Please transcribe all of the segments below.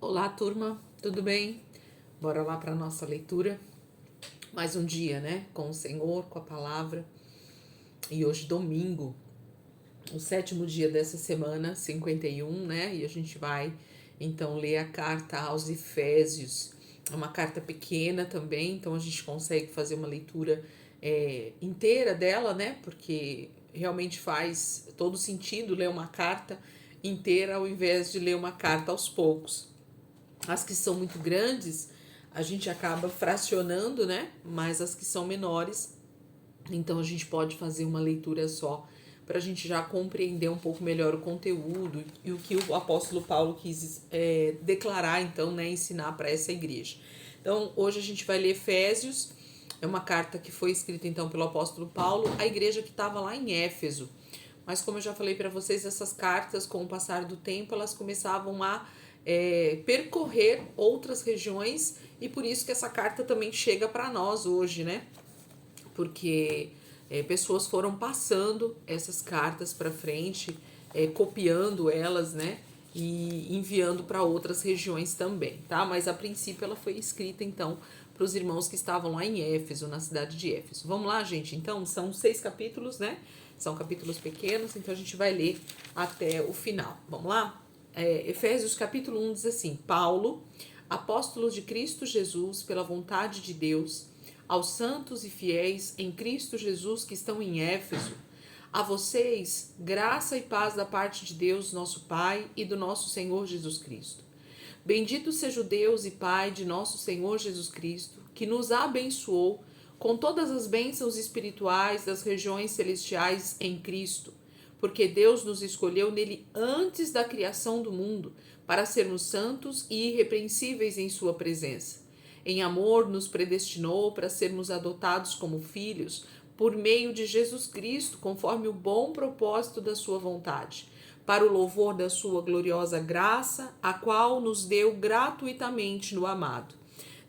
Olá, turma, tudo bem? Bora lá para nossa leitura. Mais um dia, né? Com o Senhor, com a palavra. E hoje, domingo, o 7º dia dessa semana, 51, né? E a gente vai então ler a carta aos Efésios. É uma carta pequena também, então a gente consegue fazer uma leitura inteira dela, né? Porque realmente faz todo sentido ler uma carta inteira ao invés de ler uma carta aos poucos. As que são muito grandes, a gente acaba fracionando, né? Mas as que são menores, então a gente pode fazer uma leitura só para a gente já compreender um pouco melhor o conteúdo e o que o apóstolo Paulo quis declarar, então, né? Ensinar para essa igreja. Então, hoje a gente vai ler Efésios, é uma carta que foi escrita então pelo apóstolo Paulo, à igreja que estava lá em Éfeso. Mas como eu já falei para vocês, essas cartas, com o passar do tempo, elas começavam a percorrer outras regiões e por isso que essa carta também chega para nós hoje, né? Porque pessoas foram passando essas cartas para frente, copiando elas, né? E enviando para outras regiões também, tá? Mas a princípio ela foi escrita então para os irmãos que estavam lá em Éfeso, na cidade de Éfeso. Vamos lá, gente? Então, são 6 capítulos, né? São capítulos pequenos, então a gente vai ler até o final. Vamos lá? Efésios capítulo 1 diz assim: Paulo, apóstolo de Cristo Jesus, pela vontade de Deus, aos santos e fiéis em Cristo Jesus que estão em Éfeso, a vocês, graça e paz da parte de Deus, nosso Pai, e do nosso Senhor Jesus Cristo. Bendito seja o Deus e Pai de nosso Senhor Jesus Cristo, que nos abençoou com todas as bênçãos espirituais das regiões celestiais em Cristo, porque Deus nos escolheu nele antes da criação do mundo, para sermos santos e irrepreensíveis em sua presença. Em amor nos predestinou para sermos adotados como filhos, por meio de Jesus Cristo, conforme o bom propósito da sua vontade, para o louvor da sua gloriosa graça, a qual nos deu gratuitamente no amado.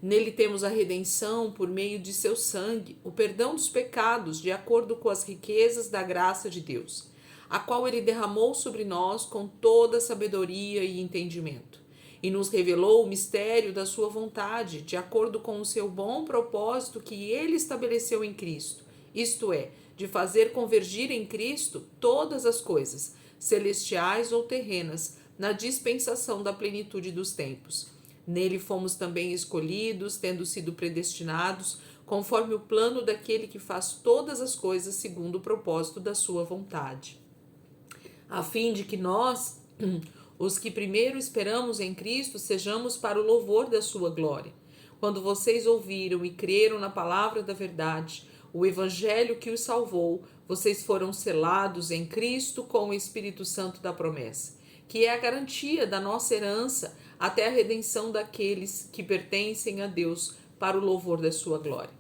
Nele temos a redenção por meio de seu sangue, o perdão dos pecados, de acordo com as riquezas da graça de Deus, a qual ele derramou sobre nós com toda sabedoria e entendimento, e nos revelou o mistério da sua vontade, de acordo com o seu bom propósito que ele estabeleceu em Cristo, isto é, de fazer convergir em Cristo todas as coisas, celestiais ou terrenas, na dispensação da plenitude dos tempos. Nele fomos também escolhidos, tendo sido predestinados, conforme o plano daquele que faz todas as coisas segundo o propósito da sua vontade, a fim de que nós, os que primeiro esperamos em Cristo, sejamos para o louvor da sua glória. Quando vocês ouviram e creram na palavra da verdade, o evangelho que os salvou, vocês foram selados em Cristo com o Espírito Santo da promessa, que é a garantia da nossa herança até a redenção daqueles que pertencem a Deus para o louvor da sua glória.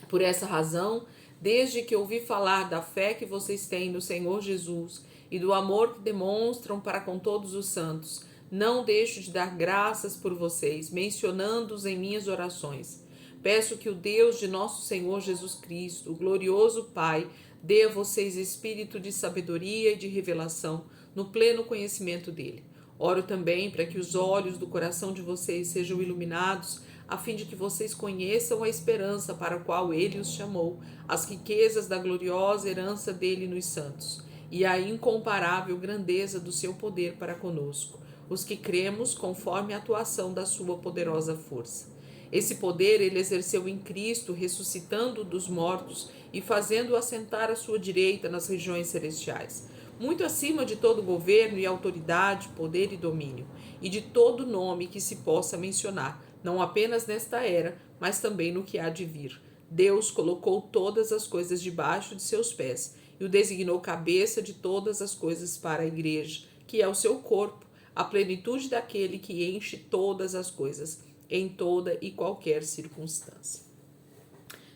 Por essa razão, desde que ouvi falar da fé que vocês têm no Senhor Jesus e do amor que demonstram para com todos os santos, não deixo de dar graças por vocês, mencionando-os em minhas orações. Peço que o Deus de nosso Senhor Jesus Cristo, o glorioso Pai, dê a vocês espírito de sabedoria e de revelação no pleno conhecimento dele. Oro também para que os olhos do coração de vocês sejam iluminados, a fim de que vocês conheçam a esperança para a qual ele os chamou, as riquezas da gloriosa herança dele nos santos, e a incomparável grandeza do seu poder para conosco, os que cremos conforme a atuação da sua poderosa força. Esse poder ele exerceu em Cristo, ressuscitando dos mortos e fazendo-o assentar à sua direita nas regiões celestiais, muito acima de todo governo e autoridade, poder e domínio, e de todo nome que se possa mencionar, não apenas nesta era, mas também no que há de vir. Deus colocou todas as coisas debaixo de seus pés e o designou cabeça de todas as coisas para a igreja, que é o seu corpo, a plenitude daquele que enche todas as coisas, em toda e qualquer circunstância.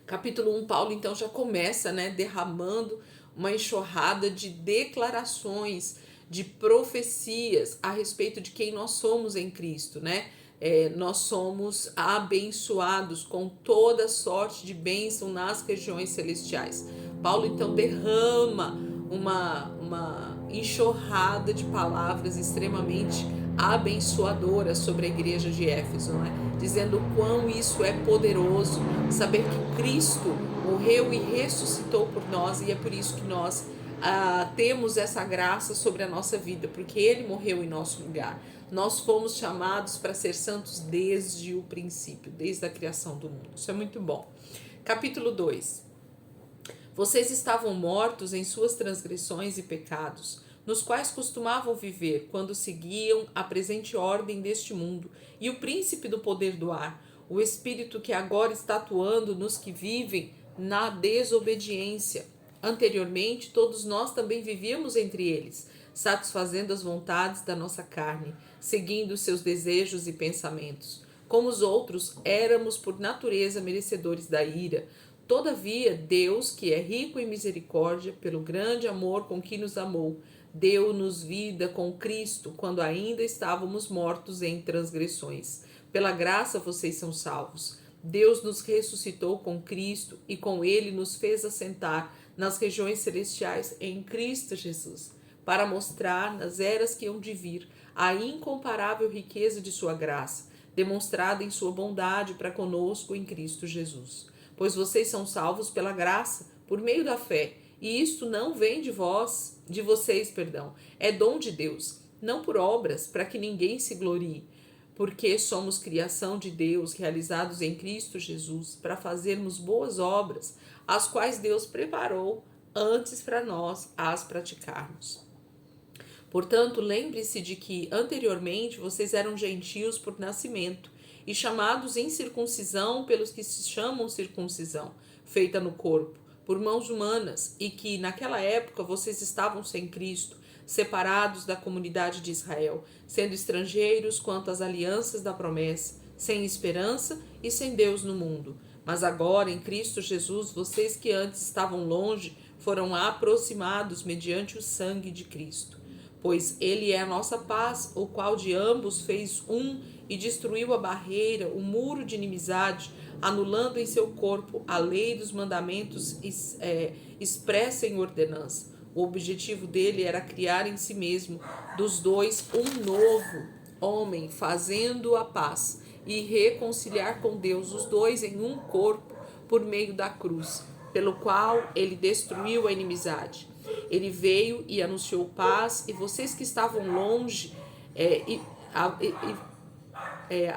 Capítulo 1, Paulo então já começa, né, derramando uma enxurrada de declarações, de profecias a respeito de quem nós somos em Cristo, né? Nós somos abençoados com toda sorte de bênção nas regiões celestiais. Paulo então derrama uma enxurrada de palavras extremamente abençoadora sobre a igreja de Éfeso, não é? Dizendo o quão isso é poderoso, saber que Cristo morreu e ressuscitou por nós, e é por isso que nós temos essa graça sobre a nossa vida, porque Ele morreu em nosso lugar. Nós fomos chamados para ser santos desde o princípio, desde a criação do mundo. Isso é muito bom. Capítulo 2. Vocês estavam mortos em suas transgressões e pecados, nos quais costumavam viver quando seguiam a presente ordem deste mundo e o príncipe do poder do ar, o espírito que agora está atuando nos que vivem na desobediência. Anteriormente, todos nós também vivíamos entre eles, satisfazendo as vontades da nossa carne, seguindo seus desejos e pensamentos. Como os outros, éramos por natureza merecedores da ira. Todavia, Deus, que é rico em misericórdia, pelo grande amor com que nos amou, deu-nos vida com Cristo, quando ainda estávamos mortos em transgressões. Pela graça vocês são salvos. Deus nos ressuscitou com Cristo e com Ele nos fez assentar nas regiões celestiais em Cristo Jesus, para mostrar nas eras que hão de vir a incomparável riqueza de sua graça, demonstrada em sua bondade para conosco em Cristo Jesus. Pois vocês são salvos pela graça, por meio da fé, e isto não vem de vocês, é dom de Deus, não por obras, para que ninguém se glorie, porque somos criação de Deus, realizados em Cristo Jesus, para fazermos boas obras, as quais Deus preparou antes para nós as praticarmos. Portanto, lembre-se de que anteriormente vocês eram gentios por nascimento e chamados incircuncisão pelos que se chamam circuncisão, feita no corpo, por mãos humanas, e que naquela época vocês estavam sem Cristo, separados da comunidade de Israel, sendo estrangeiros quanto às alianças da promessa, sem esperança e sem Deus no mundo. Mas agora, em Cristo Jesus, vocês que antes estavam longe, foram aproximados mediante o sangue de Cristo. Pois Ele é a nossa paz, o qual de ambos fez um e destruiu a barreira, o muro de inimizade, anulando em seu corpo a lei dos mandamentos expressa em ordenança. O objetivo dele era criar em si mesmo, dos dois, um novo homem, fazendo a paz e reconciliar com Deus os dois em um corpo por meio da cruz, pelo qual ele destruiu a inimizade. Ele veio e anunciou paz, e vocês que estavam longe,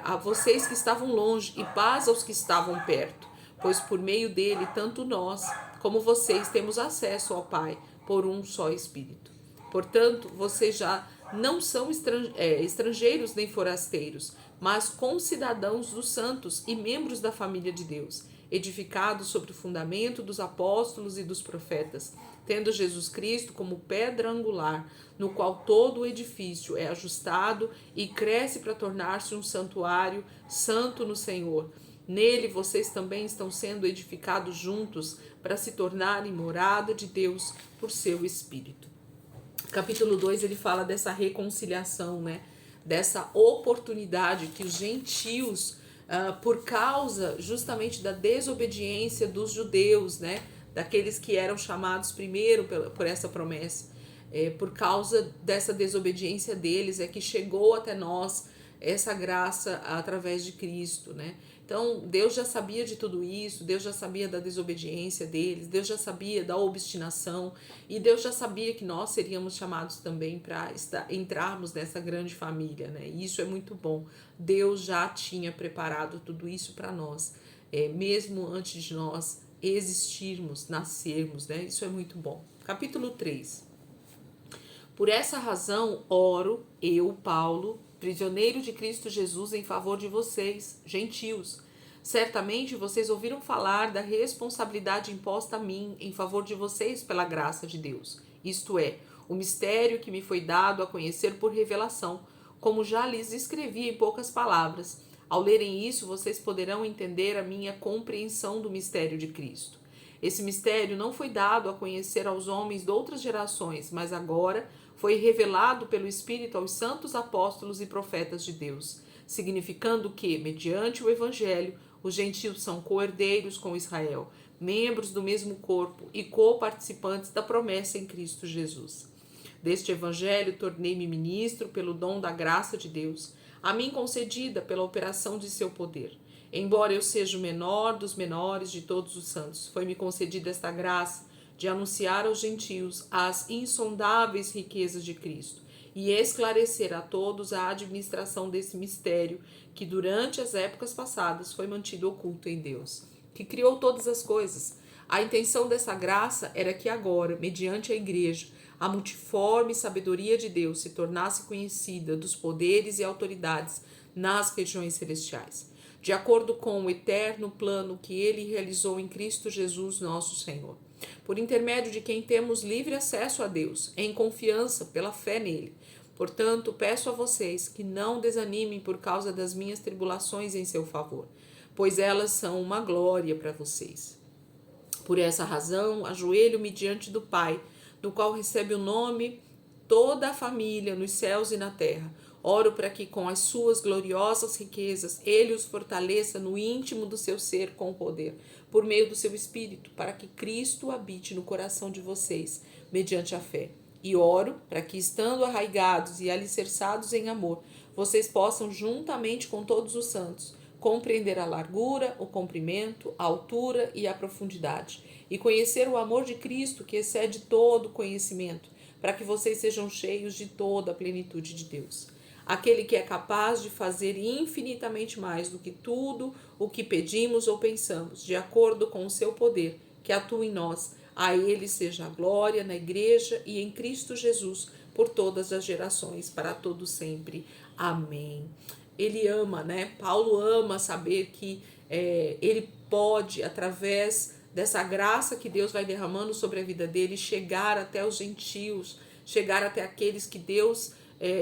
a vocês que estavam longe, e paz aos que estavam perto, pois por meio dele, tanto nós como vocês temos acesso ao Pai por um só Espírito. Portanto, vocês já não são estrangeiros nem forasteiros, mas concidadãos dos santos e membros da família de Deus, edificados sobre o fundamento dos apóstolos e dos profetas, tendo Jesus Cristo como pedra angular, no qual todo o edifício é ajustado e cresce para tornar-se um santuário santo no Senhor. Nele vocês também estão sendo edificados juntos para se tornarem morada de Deus por seu Espírito. Capítulo 2, ele fala dessa reconciliação, né? Dessa oportunidade que os gentios, por causa justamente da desobediência dos judeus, né? Daqueles que eram chamados primeiro por essa promessa, por causa dessa desobediência deles, é que chegou até nós essa graça através de Cristo, né? Então, Deus já sabia de tudo isso, Deus já sabia da desobediência deles, Deus já sabia da obstinação, e Deus já sabia que nós seríamos chamados também para entrarmos nessa grande família, né? E isso é muito bom. Deus já tinha preparado tudo isso para nós, mesmo antes de nós existirmos, nascermos, né? Isso é muito bom. Capítulo 3. Por essa razão, oro, eu, Paulo, prisioneiro de Cristo Jesus, em favor de vocês, gentios. Certamente vocês ouviram falar da responsabilidade imposta a mim em favor de vocês pela graça de Deus. Isto é, o mistério que me foi dado a conhecer por revelação, como já lhes escrevi em poucas palavras. Ao lerem isso, vocês poderão entender a minha compreensão do mistério de Cristo. Esse mistério não foi dado a conhecer aos homens de outras gerações, mas agora foi revelado pelo Espírito aos santos apóstolos e profetas de Deus, significando que, mediante o Evangelho, os gentios são co-herdeiros com Israel, membros do mesmo corpo e co-participantes da promessa em Cristo Jesus. Deste evangelho tornei-me ministro pelo dom da graça de Deus, a mim concedida pela operação de seu poder. Embora eu seja o menor dos menores de todos os santos, foi-me concedida esta graça de anunciar aos gentios as insondáveis riquezas de Cristo e esclarecer a todos a administração desse mistério que durante as épocas passadas foi mantido oculto em Deus, que criou todas as coisas. A intenção dessa graça era que agora, mediante a igreja, a multiforme sabedoria de Deus se tornasse conhecida dos poderes e autoridades nas regiões celestiais, de acordo com o eterno plano que ele realizou em Cristo Jesus, nosso Senhor, por intermédio de quem temos livre acesso a Deus, em confiança pela fé nele. Portanto, peço a vocês que não desanimem por causa das minhas tribulações em seu favor, pois elas são uma glória para vocês. Por essa razão, ajoelho-me diante do Pai, do qual recebe o nome toda a família nos céus e na terra. Oro para que com as suas gloriosas riquezas ele os fortaleça no íntimo do seu ser com poder, por meio do seu Espírito, para que Cristo habite no coração de vocês, mediante a fé. E oro para que, estando arraigados e alicerçados em amor, vocês possam, juntamente com todos os santos, compreender a largura, o comprimento, a altura e a profundidade, e conhecer o amor de Cristo que excede todo conhecimento, para que vocês sejam cheios de toda a plenitude de Deus. Aquele que é capaz de fazer infinitamente mais do que tudo o que pedimos ou pensamos, de acordo com o seu poder, que atua em nós. A ele seja a glória na igreja e em Cristo Jesus, por todas as gerações, para todo sempre. Amém. Ele ama, né? Paulo ama saber que ele pode, através dessa graça que Deus vai derramando sobre a vida dele, chegar até os gentios, chegar até aqueles que Deus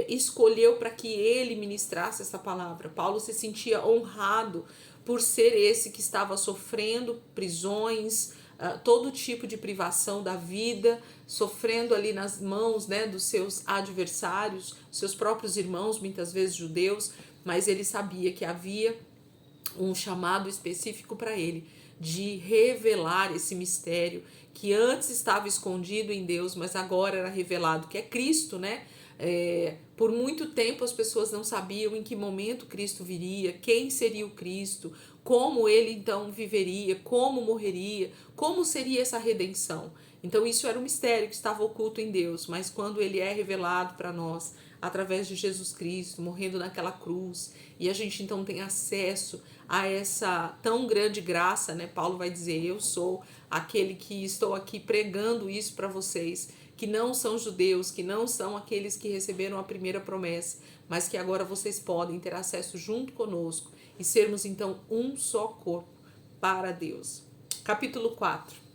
escolheu para que ele ministrasse essa palavra. Paulo se sentia honrado por ser esse que estava sofrendo prisões, todo tipo de privação da vida, sofrendo ali nas mãos, né, dos seus adversários, seus próprios irmãos, muitas vezes judeus, mas ele sabia que havia um chamado específico para ele, de revelar esse mistério que antes estava escondido em Deus, mas agora era revelado, que é Cristo, né? Por muito tempo as pessoas não sabiam em que momento Cristo viria, quem seria o Cristo, como ele então viveria, como morreria, como seria essa redenção. Então isso era um mistério que estava oculto em Deus, mas quando ele é revelado para nós, através de Jesus Cristo, morrendo naquela cruz, e a gente então tem acesso a essa tão grande graça, né? Paulo vai dizer, eu sou aquele que estou aqui pregando isso para vocês, que não são judeus, que não são aqueles que receberam a primeira promessa, mas que agora vocês podem ter acesso junto conosco e sermos então um só corpo para Deus. Capítulo 4.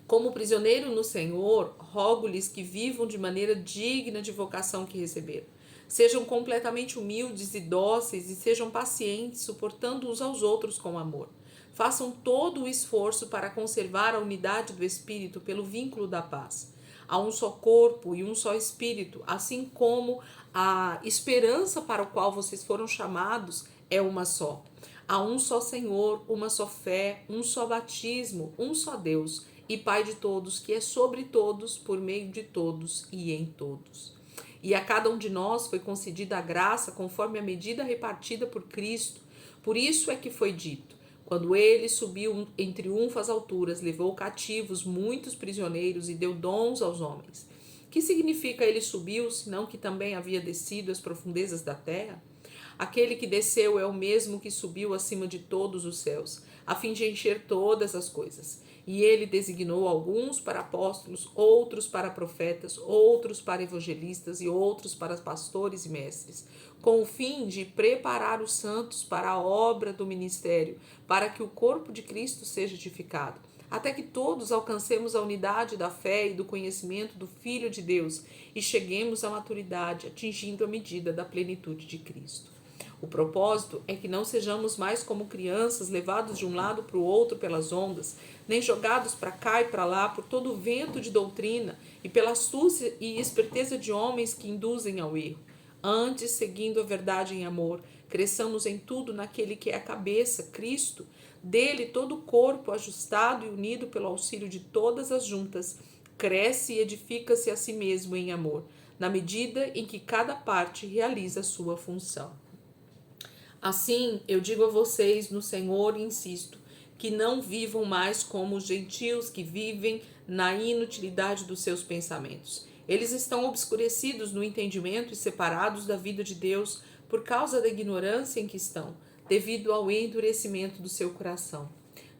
Como prisioneiro no Senhor, rogo-lhes que vivam de maneira digna de vocação que receberam. Sejam completamente humildes e dóceis e sejam pacientes, suportando uns aos outros com amor. Façam todo o esforço para conservar a unidade do Espírito pelo vínculo da paz. Há um só corpo e um só Espírito, assim como a esperança para o qual vocês foram chamados é uma só. Há um só Senhor, uma só fé, um só batismo, um só Deus e Pai de todos, que é sobre todos, por meio de todos e em todos. E a cada um de nós foi concedida a graça conforme a medida repartida por Cristo. Por isso é que foi dito, quando ele subiu em triunfo às alturas, levou cativos muitos prisioneiros e deu dons aos homens. Que significa ele subiu, senão que também havia descido às profundezas da terra? Aquele que desceu é o mesmo que subiu acima de todos os céus, a fim de encher todas as coisas. E ele designou alguns para apóstolos, outros para profetas, outros para evangelistas e outros para pastores e mestres, com o fim de preparar os santos para a obra do ministério, para que o corpo de Cristo seja edificado, até que todos alcancemos a unidade da fé e do conhecimento do Filho de Deus e cheguemos à maturidade, atingindo a medida da plenitude de Cristo. O propósito é que não sejamos mais como crianças levados de um lado para o outro pelas ondas, nem jogados para cá e para lá por todo o vento de doutrina e pela astúcia e esperteza de homens que induzem ao erro. Antes, seguindo a verdade em amor, cresçamos em tudo naquele que é a cabeça, Cristo. Dele todo o corpo, ajustado e unido pelo auxílio de todas as juntas, cresce e edifica-se a si mesmo em amor, na medida em que cada parte realiza a sua função. Assim, eu digo a vocês no Senhor e insisto, que não vivam mais como os gentios que vivem na inutilidade dos seus pensamentos. Eles estão obscurecidos no entendimento e separados da vida de Deus por causa da ignorância em que estão, devido ao endurecimento do seu coração.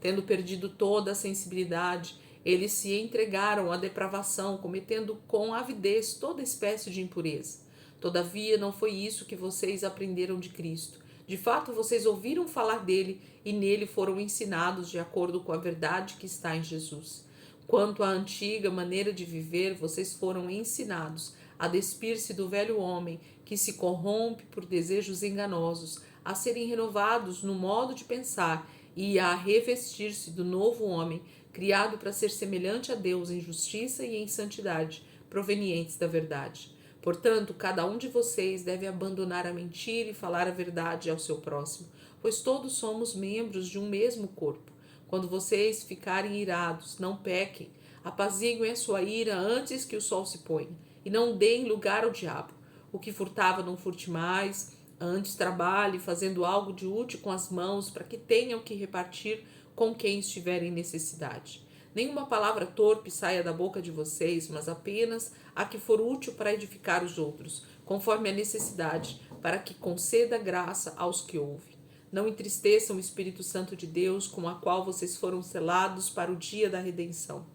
Tendo perdido toda a sensibilidade, eles se entregaram à depravação, cometendo com avidez toda espécie de impureza. Todavia, não foi isso que vocês aprenderam de Cristo. De fato, vocês ouviram falar dele e nele foram ensinados de acordo com a verdade que está em Jesus. Quanto à antiga maneira de viver, vocês foram ensinados a despir-se do velho homem que se corrompe por desejos enganosos, a serem renovados no modo de pensar e a revestir-se do novo homem, criado para ser semelhante a Deus em justiça e em santidade, provenientes da verdade. Portanto, cada um de vocês deve abandonar a mentira e falar a verdade ao seu próximo, pois todos somos membros de um mesmo corpo. Quando vocês ficarem irados, não pequem, apaziguem a sua ira antes que o sol se ponha, e não deem lugar ao diabo. O que furtava não furte mais, antes trabalhe fazendo algo de útil com as mãos para que tenham que repartir com quem estiver em necessidade. Nenhuma palavra torpe saia da boca de vocês, mas apenas a que for útil para edificar os outros, conforme a necessidade, para que conceda graça aos que ouvem. Não entristeçam o Espírito Santo de Deus, com a qual vocês foram selados para o dia da redenção.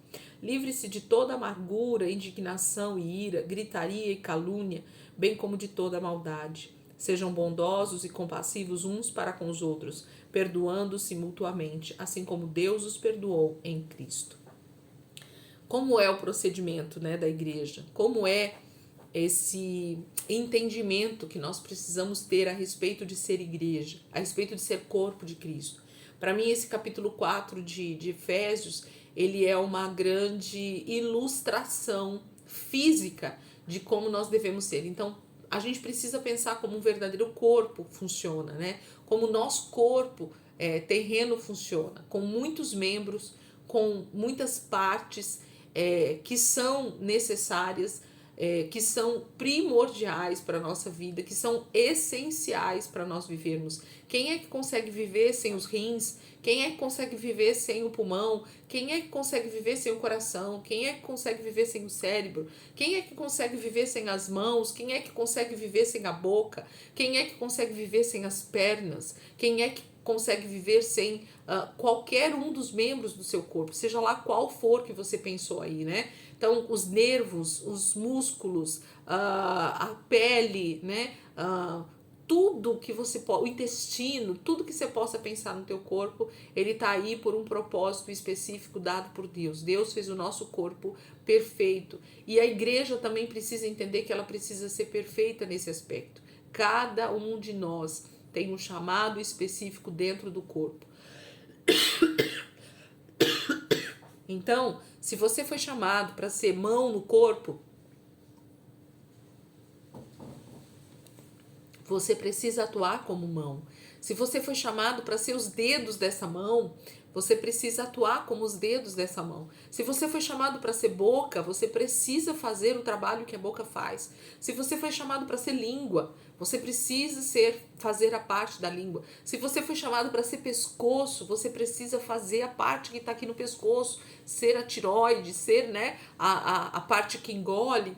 Livre-se de toda amargura, indignação e ira, gritaria e calúnia, bem como de toda maldade. Sejam bondosos e compassivos uns para com os outros, perdoando-se mutuamente, assim como Deus os perdoou em Cristo. Como é o procedimento, da igreja? Como é esse entendimento que nós precisamos ter a respeito de ser igreja, a respeito de ser corpo de Cristo? Para mim, esse capítulo 4 de Efésios, ele é uma grande ilustração física de como nós devemos ser. Então, a gente precisa pensar como um verdadeiro corpo funciona, Como o nosso corpo terreno funciona, com muitos membros, com muitas partes que são necessárias, que são primordiais para a nossa vida, que são essenciais para nós vivermos. Quem é que consegue viver sem os rins? Quem é que consegue viver sem o pulmão? Quem é que consegue viver sem o coração? Quem é que consegue viver sem o cérebro? Quem é que consegue viver sem as mãos? Quem é que consegue viver sem a boca? Quem é que consegue viver sem as pernas? Quem é que consegue viver sem qualquer um dos membros do seu corpo, seja lá qual for que você pensou aí, Então, os nervos, os músculos, a pele, tudo que você pode, o intestino, tudo que você possa pensar no teu corpo, ele está aí por um propósito específico dado por Deus. Deus fez o nosso corpo perfeito. E a igreja também precisa entender que ela precisa ser perfeita nesse aspecto. Cada um de nós tem um chamado específico dentro do corpo. Então, se você foi chamado para ser mão no corpo, você precisa atuar como mão. Se você foi chamado para ser os dedos dessa mão, você precisa atuar como os dedos dessa mão. Se você foi chamado para ser boca, você precisa fazer o trabalho que a boca faz. Se você foi chamado para ser língua, você precisa fazer a parte da língua. Se você foi chamado para ser pescoço, você precisa fazer a parte que está aqui no pescoço, ser a tireoide, ser a parte que engole.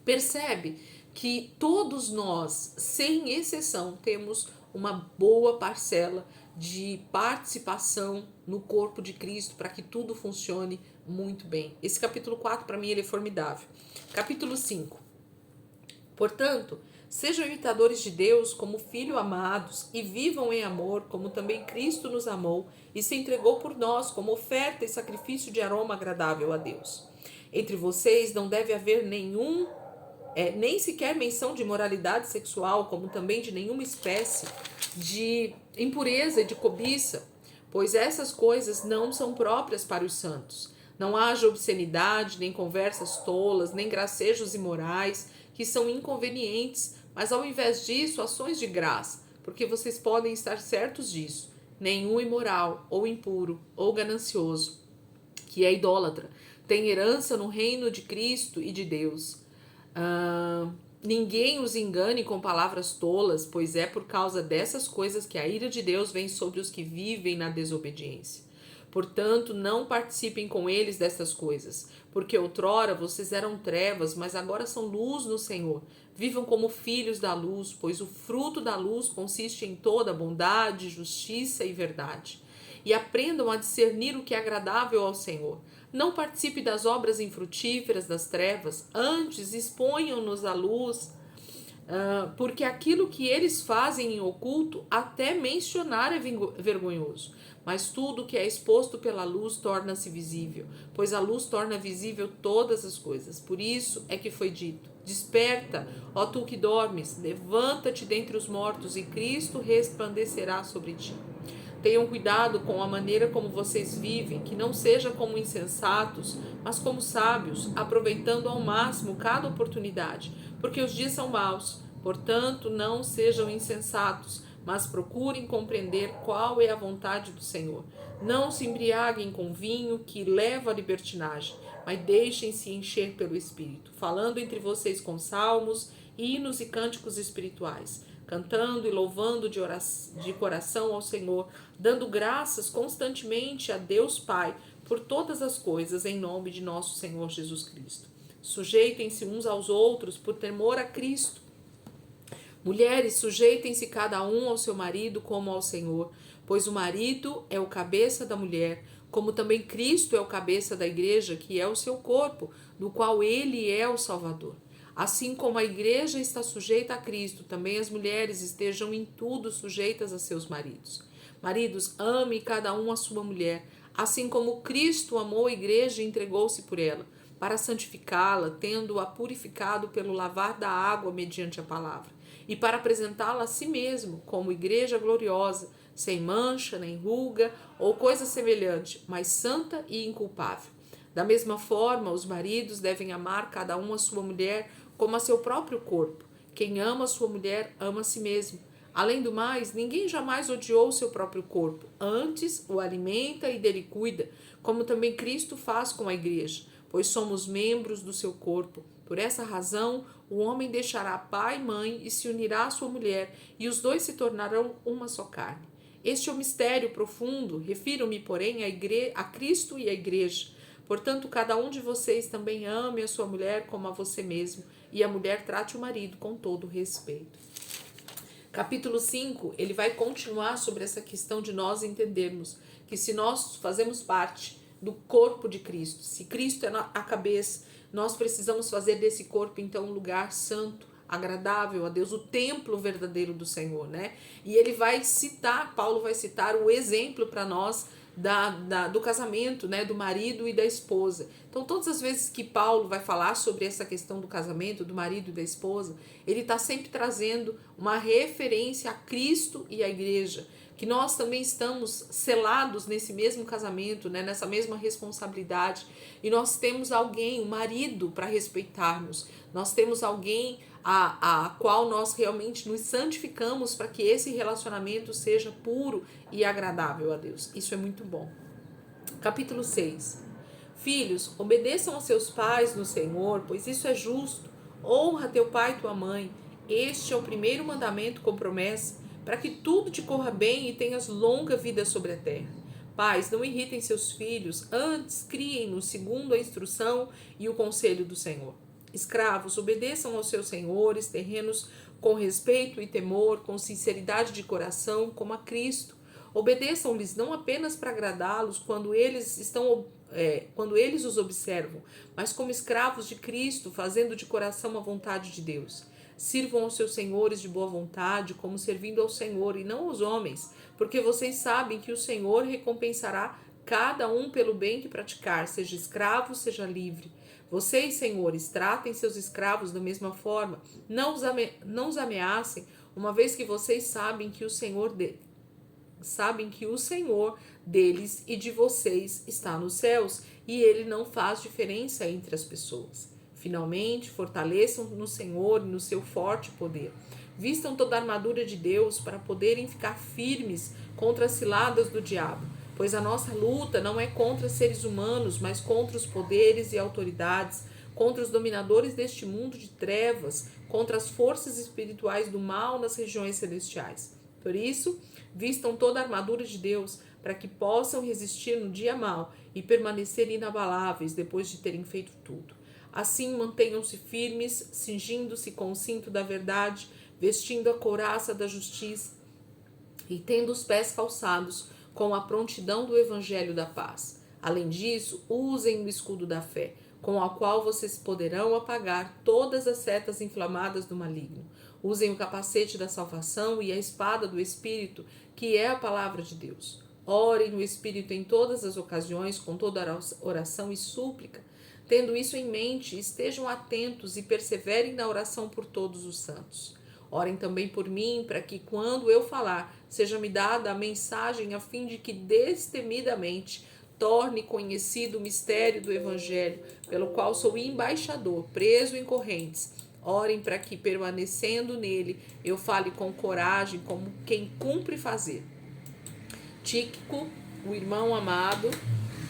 Percebe que todos nós, sem exceção, temos uma boa parcela de participação no corpo de Cristo para que tudo funcione muito bem. Esse capítulo 4, para mim, ele é formidável. Capítulo 5. Portanto, sejam imitadores de Deus como filhos amados e vivam em amor, como também Cristo nos amou e se entregou por nós como oferta e sacrifício de aroma agradável a Deus. Entre vocês não deve haver nem sequer menção de imoralidade sexual, como também de nenhuma espécie de impureza e de cobiça, pois essas coisas não são próprias para os santos. Não haja obscenidade, nem conversas tolas, nem gracejos imorais, que são inconvenientes, mas ao invés disso, ações de graça, porque vocês podem estar certos disso. Nenhum imoral, ou impuro, ou ganancioso, que é idólatra, têm herança no reino de Cristo e de Deus. Ninguém os engane com palavras tolas, pois é por causa dessas coisas que a ira de Deus vem sobre os que vivem na desobediência. Portanto, não participem com eles dessas coisas, porque outrora vocês eram trevas, mas agora são luz no Senhor. Vivam como filhos da luz, pois o fruto da luz consiste em toda bondade, justiça e verdade. E aprendam a discernir o que é agradável ao Senhor. Não participe das obras infrutíferas das trevas, antes exponham-nos à luz, porque aquilo que eles fazem em oculto, até mencionar é vergonhoso. Mas tudo que é exposto pela luz torna-se visível, pois a luz torna visível todas as coisas. Por isso é que foi dito: desperta, ó tu que dormes, levanta-te dentre os mortos e Cristo resplandecerá sobre ti. Tenham cuidado com a maneira como vocês vivem, que não seja como insensatos, mas como sábios, aproveitando ao máximo cada oportunidade, porque os dias são maus. Portanto, não sejam insensatos, mas procurem compreender qual é a vontade do Senhor. Não se embriaguem com vinho que leva à libertinagem, mas deixem-se encher pelo Espírito, falando entre vocês com salmos, hinos e cânticos espirituais, cantando e louvando de coração ao Senhor, dando graças constantemente a Deus Pai por todas as coisas, em nome de nosso Senhor Jesus Cristo. Sujeitem-se uns aos outros por temor a Cristo. Mulheres, sujeitem-se cada um ao seu marido como ao Senhor, pois o marido é o cabeça da mulher, como também Cristo é o cabeça da igreja, que é o seu corpo, do qual ele é o Salvador. Assim como a igreja está sujeita a Cristo, também as mulheres estejam em tudo sujeitas a seus maridos. Maridos, ame cada um a sua mulher, assim como Cristo amou a igreja e entregou-se por ela, para santificá-la, tendo-a purificado pelo lavar da água mediante a palavra, e para apresentá-la a si mesmo como igreja gloriosa, sem mancha, nem ruga ou coisa semelhante, mas santa e inculpável. Da mesma forma, os maridos devem amar cada um a sua mulher como a seu próprio corpo. Quem ama a sua mulher ama a si mesmo. Além do mais, ninguém jamais odiou o seu próprio corpo. Antes, o alimenta e dele cuida, como também Cristo faz com a igreja, pois somos membros do seu corpo. Por essa razão, o homem deixará pai e mãe e se unirá à sua mulher, e os dois se tornarão uma só carne. Este é o mistério profundo, refiro-me, porém, a Cristo e à igreja. Portanto, cada um de vocês também ame a sua mulher como a você mesmo, e a mulher trate o marido com todo respeito. Capítulo 5, ele vai continuar sobre essa questão de nós entendermos que se nós fazemos parte do corpo de Cristo, se Cristo é a cabeça, nós precisamos fazer desse corpo então um lugar santo, agradável a Deus, o templo verdadeiro do Senhor, né? E ele vai citar, Paulo vai citar o exemplo para nós do casamento, né, do marido e da esposa. Então, todas as vezes que Paulo vai falar sobre essa questão do casamento, do marido e da esposa, ele está sempre trazendo uma referência a Cristo e à igreja, que nós também estamos selados nesse mesmo casamento, né, nessa mesma responsabilidade, e nós temos alguém, um marido, para respeitarmos, nós temos alguém a qual nós realmente nos santificamos para que esse relacionamento seja puro e agradável a Deus. Isso é muito bom. Capítulo 6. Filhos, obedeçam aos seus pais no Senhor, pois isso é justo. Honra teu pai e tua mãe. Este é o primeiro mandamento com promessa, para que tudo te corra bem e tenhas longa vida sobre a terra. Pais, não irritem seus filhos, antes criem-nos segundo a instrução e o conselho do Senhor. Escravos, obedeçam aos seus senhores terrenos com respeito e temor, com sinceridade de coração, como a Cristo. Obedeçam-lhes não apenas para agradá-los quando eles os observam, mas como escravos de Cristo, fazendo de coração a vontade de Deus. Sirvam aos seus senhores de boa vontade, como servindo ao Senhor e não aos homens, porque vocês sabem que o Senhor recompensará cada um pelo bem que praticar, seja escravo, seja livre. Vocês, senhores, tratem seus escravos da mesma forma. Não os ameacem, uma vez que vocês sabem que o Senhor deles e de vocês está nos céus, e ele não faz diferença entre as pessoas. Finalmente, fortaleçam no Senhor e no seu forte poder. Vistam toda a armadura de Deus para poderem ficar firmes contra as ciladas do diabo. pois a nossa luta não é contra seres humanos, mas contra os poderes e autoridades, contra os dominadores deste mundo de trevas, contra as forças espirituais do mal nas regiões celestiais. Por isso, vistam toda a armadura de Deus, para que possam resistir no dia mau e permanecer inabaláveis depois de terem feito tudo. Assim, mantenham-se firmes, cingindo-se com o cinto da verdade, vestindo a couraça da justiça e tendo os pés calçados com a prontidão do evangelho da paz. Além disso, usem o escudo da fé, com o qual vocês poderão apagar todas as setas inflamadas do maligno. Usem o capacete da salvação e a espada do Espírito, que é a palavra de Deus. Orem no Espírito em todas as ocasiões, com toda oração e súplica. Tendo isso em mente, estejam atentos e perseverem na oração por todos os santos. Orem também por mim, para que, quando eu falar, seja-me dada a mensagem a fim de que, destemidamente, torne conhecido o mistério do Evangelho, pelo qual sou embaixador, preso em correntes. Orem para que, permanecendo nele, eu fale com coragem, como quem cumpre fazer. Tíquico, o irmão amado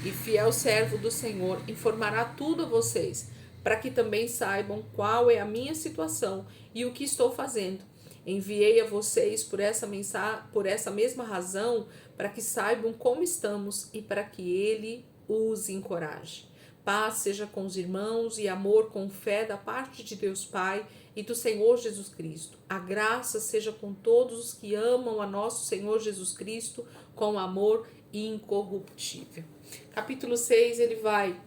e fiel servo do Senhor, informará tudo a vocês, para que também saibam qual é a minha situação e o que estou fazendo. Enviei a vocês por essa mesma razão, para que saibam como estamos e para que ele os encoraje. Paz seja com os irmãos e amor com fé da parte de Deus Pai e do Senhor Jesus Cristo. A graça seja com todos os que amam a nosso Senhor Jesus Cristo com amor incorruptível. Capítulo 6, ele vai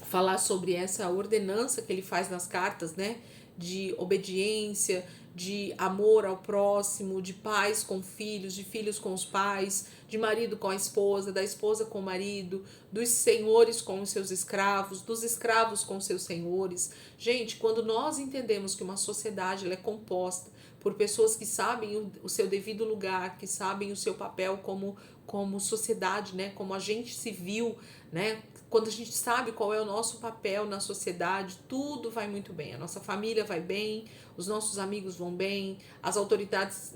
falar sobre essa ordenança que ele faz nas cartas, né? De obediência, de amor ao próximo, de pais com filhos, de filhos com os pais, de marido com a esposa, da esposa com o marido, dos senhores com os seus escravos, dos escravos com os seus senhores. Gente, quando nós entendemos que uma sociedade ela é composta por pessoas que sabem o seu devido lugar, que sabem o seu papel como sociedade, né, como agente civil, né, quando a gente sabe qual é o nosso papel na sociedade, tudo vai muito bem. A nossa família vai bem, os nossos amigos vão bem, as autoridades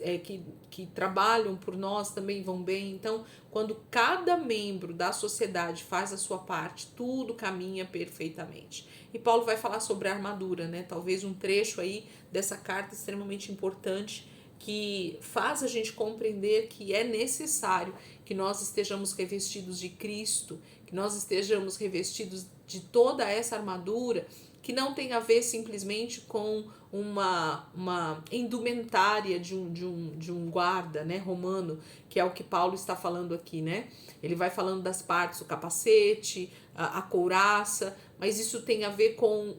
que trabalham por nós também vão bem. Então, quando cada membro da sociedade faz a sua parte, tudo caminha perfeitamente. E Paulo vai falar sobre a armadura, né? Talvez um trecho aí dessa carta extremamente importante que faz a gente compreender que é necessário que nós estejamos revestidos de Cristo, que nós estejamos revestidos de toda essa armadura, que não tem a ver simplesmente com uma indumentária de um guarda, né, romano, que é o que Paulo está falando aqui, né? Ele vai falando das partes, o capacete, a couraça, mas isso tem a ver com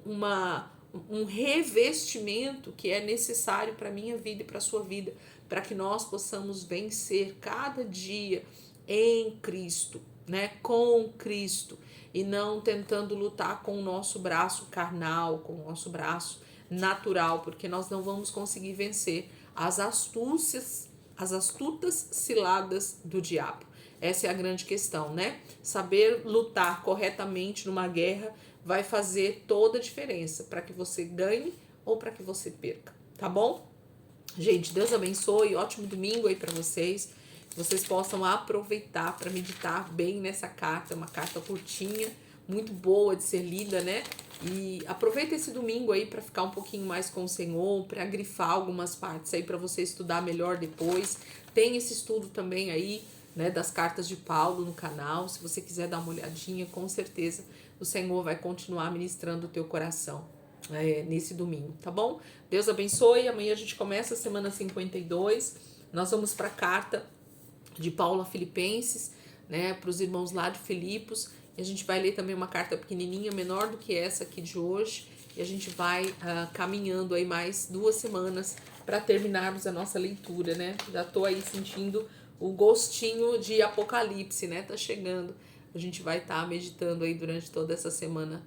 um revestimento que é necessário para a minha vida e para a sua vida, para que nós possamos vencer cada dia em Cristo, né? Com Cristo, e não tentando lutar com o nosso braço carnal, com o nosso braço natural, porque nós não vamos conseguir vencer as astutas ciladas do diabo. Essa é a grande questão, né? Saber lutar corretamente numa guerra vai fazer toda a diferença para que você ganhe ou para que você perca, tá bom? Gente, Deus abençoe, ótimo domingo aí para vocês. Que vocês possam aproveitar para meditar bem nessa carta, uma carta curtinha, muito boa de ser lida, né? E aproveita esse domingo aí para ficar um pouquinho mais com o Senhor, para grifar algumas partes aí para você estudar melhor depois. Tem esse estudo também aí, né, das cartas de Paulo no canal. Se você quiser dar uma olhadinha, com certeza o Senhor vai continuar ministrando o teu coração nesse domingo, tá bom? Deus abençoe. Amanhã a gente começa a semana 52. Nós vamos para a carta de Paulo a Filipenses, né, para os irmãos lá de Filipos. E a gente vai ler também uma carta pequenininha, menor do que essa aqui de hoje. E a gente vai caminhando aí mais 2 semanas para terminarmos a nossa leitura, né? Já tô aí sentindo o gostinho de Apocalipse, né? Tá chegando. A gente vai estar meditando aí durante toda essa semana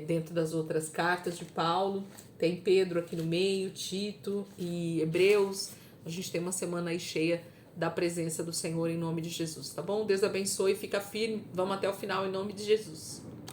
dentro das outras cartas de Paulo. Tem Pedro aqui no meio, Tito e Hebreus. A gente tem uma semana aí cheia da presença do Senhor em nome de Jesus, tá bom? Deus abençoe, fica firme. Vamos até o final em nome de Jesus.